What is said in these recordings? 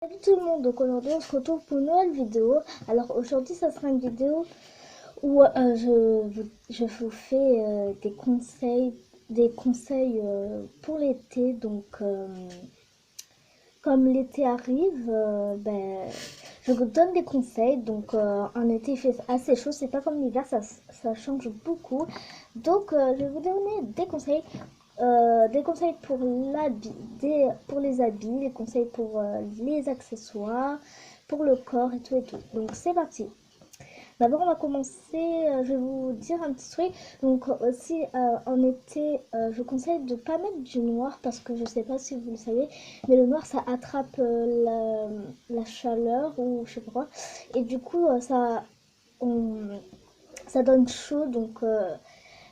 Salut tout le monde, donc aujourd'hui on se retrouve pour une nouvelle vidéo. Alors aujourd'hui ça sera une vidéo où je vous fais des conseils pour l'été. Donc comme l'été arrive, je vous donne des conseils. Donc en été il fait assez chaud, c'est pas comme l'hiver, ça change beaucoup. Donc je vais vous donner des conseils pour pour les habits, des conseils pour les accessoires, pour le corps et tout et tout. Donc c'est parti. D'abord on va commencer, je vais vous dire un petit truc. Donc aussi en été, je conseille de pas mettre du noir parce que je sais pas si vous le savez, mais le noir ça attrape la chaleur ou je sais pas quoi. Et du coup ça donne chaud. Donc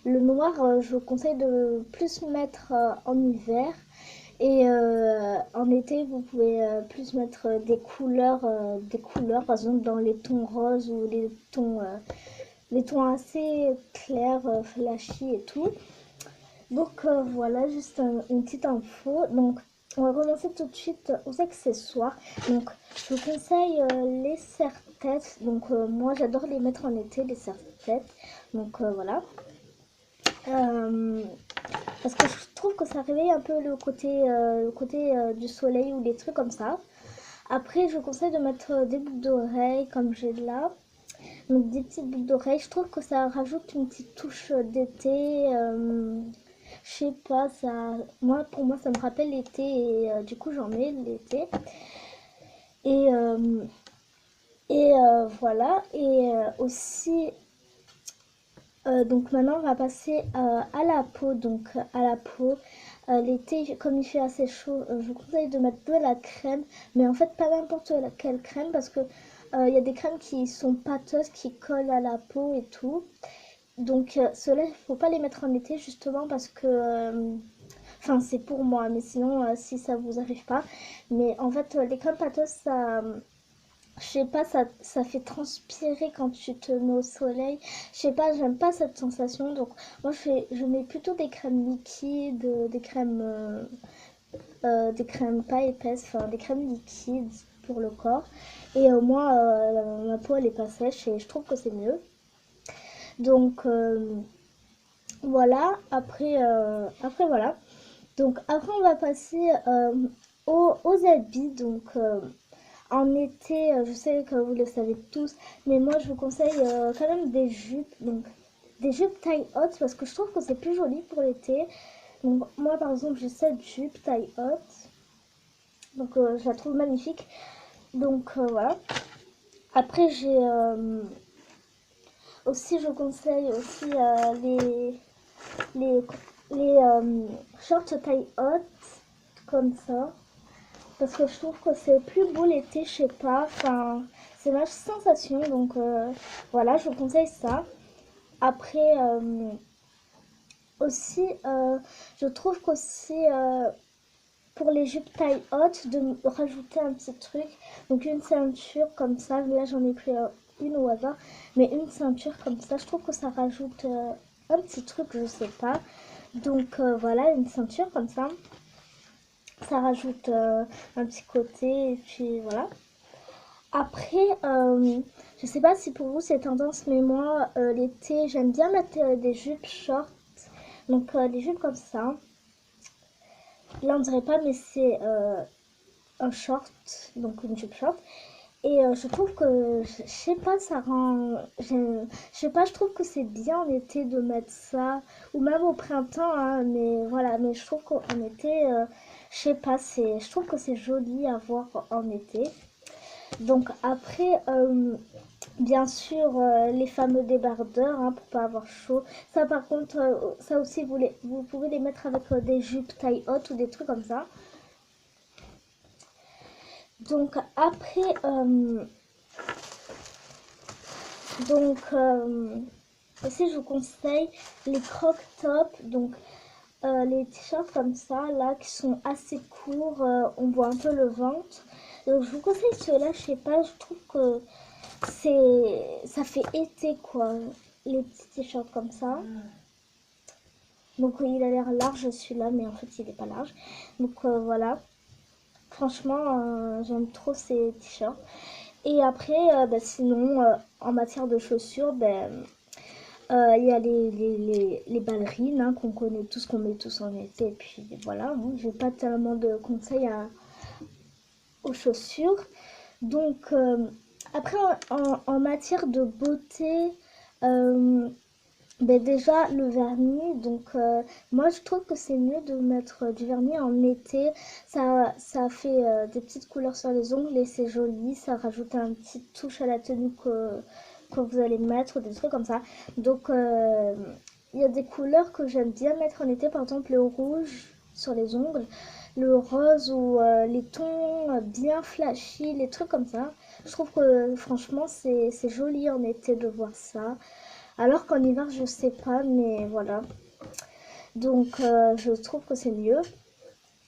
le noir, je vous conseille de plus mettre en hiver. Et en été, vous pouvez plus mettre des couleurs, par exemple dans les tons roses ou les tons assez clairs, flashy et tout. Donc voilà, juste une petite info. Donc on va commencer tout de suite aux accessoires. Donc je vous conseille les serre-têtes. Donc moi j'adore les mettre en été, les serre-têtes. Donc voilà. Euh, Parce que je trouve que ça réveille un peu le côté du soleil ou des trucs comme ça. Après, je vous conseille de mettre des boucles d'oreilles comme j'ai là. Donc des petites boucles d'oreilles. Je trouve que ça rajoute une petite touche d'été. Je sais pas, pour moi, ça me rappelle l'été et du coup, j'en mets l'été. Et, euh, et voilà. Et aussi, donc maintenant on va passer à la peau. Donc à la peau, l'été comme il fait assez chaud, je vous conseille de mettre de la crème, mais en fait pas n'importe quelle crème parce que il y a des crèmes qui sont pâteuses, qui collent à la peau et tout. Donc ceux-là il faut pas les mettre en été justement parce que enfin c'est pour moi, mais sinon si ça vous arrive pas. Mais en fait les crèmes pâteuses ça, je sais pas, ça fait transpirer quand tu te mets au soleil. Je sais pas, j'aime pas cette sensation. Donc moi je mets plutôt des crèmes liquides, des crèmes pas épaisses, enfin des crèmes liquides pour le corps. Et au moins ma peau elle est pas sèche et je trouve que c'est mieux. Donc voilà, après voilà. Donc après on va passer aux habits. Donc en été, je sais que vous le savez tous, mais moi je vous conseille quand même des jupes. Donc des jupes taille haute parce que je trouve que c'est plus joli pour l'été. Donc moi par exemple j'ai cette jupe taille haute. Donc je la trouve magnifique. Donc voilà. Après j'ai aussi, je conseille aussi les, les shorts taille haute comme ça. Parce que je trouve que c'est plus beau l'été, je sais pas. Enfin, c'est ma sensation. Donc voilà, je vous conseille ça. Après, aussi, je trouve qu'aussi pour les jupes taille haute, de rajouter un petit truc. Donc une ceinture comme ça. Là, j'en ai pris une au hasard. Mais une ceinture comme ça, je trouve que ça rajoute un petit truc, je sais pas. Donc voilà, une ceinture comme ça rajoute un petit côté. Et puis voilà. Après, je sais pas si pour vous c'est tendance, mais moi, l'été, j'aime bien mettre des jupes short. Donc, des jupes comme ça. Là, on dirait pas, mais c'est un short, donc une jupe short. Et je trouve que, je sais pas, ça rend. Je sais pas, je trouve que c'est bien en été de mettre ça. Ou même au printemps, hein, mais voilà. Mais je trouve qu'en été, je sais pas, je trouve que c'est joli à voir en été. Donc après, bien sûr, les fameux débardeurs hein, pour pas avoir chaud. Ça par contre, ça aussi vous pouvez les mettre avec des jupes taille haute ou des trucs comme ça. Donc après, donc aussi je vous conseille les croc tops. Donc les t-shirts comme ça là qui sont assez courts, on voit un peu le ventre. Donc je vous conseille ceux-là, je sais pas, je trouve que ça fait été quoi, les petits t-shirts comme ça. Donc oui, il a l'air large celui-là, mais en fait il n'est pas large. Donc voilà. Franchement, j'aime trop ces t-shirts. Et après, sinon, en matière de chaussures, il y a les ballerines hein, qu'on connaît tous, qu'on met tous en été. Et puis voilà, hein, j'ai pas tellement de conseils aux chaussures. Donc, après, en matière de beauté, euh, déjà le vernis. Donc, moi je trouve que c'est mieux de mettre du vernis en été. Ça fait des petites couleurs sur les ongles et c'est joli. Ça rajoute un petit touche à la tenue que vous allez mettre, des trucs comme ça. Donc, il y a des couleurs que j'aime bien mettre en été, par exemple le rouge sur les ongles, le rose ou les tons bien flashy, les trucs comme ça. Je trouve que franchement c'est joli en été de voir ça. Alors qu'en hiver je sais pas, mais voilà. Donc je trouve que c'est mieux.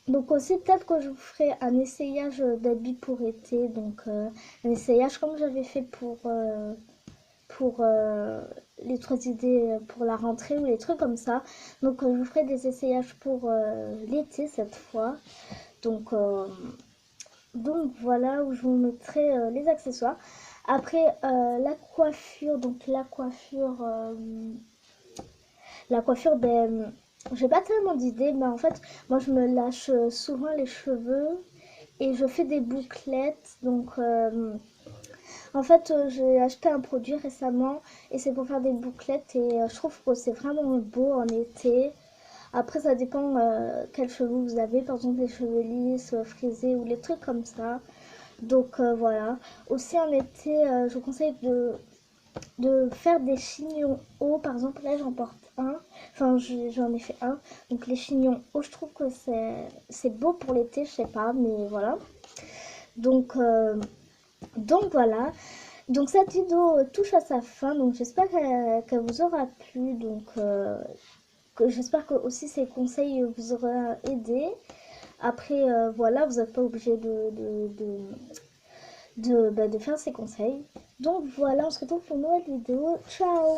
Donc aussi peut-être que je vous ferai un essayage d'habits pour été. Donc un essayage comme j'avais fait pour les 3 idées pour la rentrée ou les trucs comme ça. Donc je vous ferai des essayages pour l'été cette fois. Donc, euh, donc voilà où je vous mettrai les accessoires. Après la coiffure, donc la coiffure, j'ai pas tellement d'idées, mais en fait moi je me lâche souvent les cheveux et je fais des bouclettes. Donc en fait, j'ai acheté un produit récemment et c'est pour faire des bouclettes et je trouve que c'est vraiment beau en été. Après, ça dépend quels cheveux vous avez, par exemple les cheveux lisses, frisés ou les trucs comme ça. Donc voilà. Aussi en été, je vous conseille de faire des chignons hauts. Par exemple, là j'en porte un. Enfin, j'en ai fait un. Donc les chignons hauts, je trouve que c'est beau pour l'été, je sais pas, mais voilà. Donc, voilà. Donc cette vidéo touche à sa fin, donc j'espère qu'elle vous aura plu, donc j'espère que aussi ces conseils vous auront aidé. Après voilà, vous n'êtes pas obligé de faire ces conseils. Donc voilà, on se retrouve pour une nouvelle vidéo. Ciao!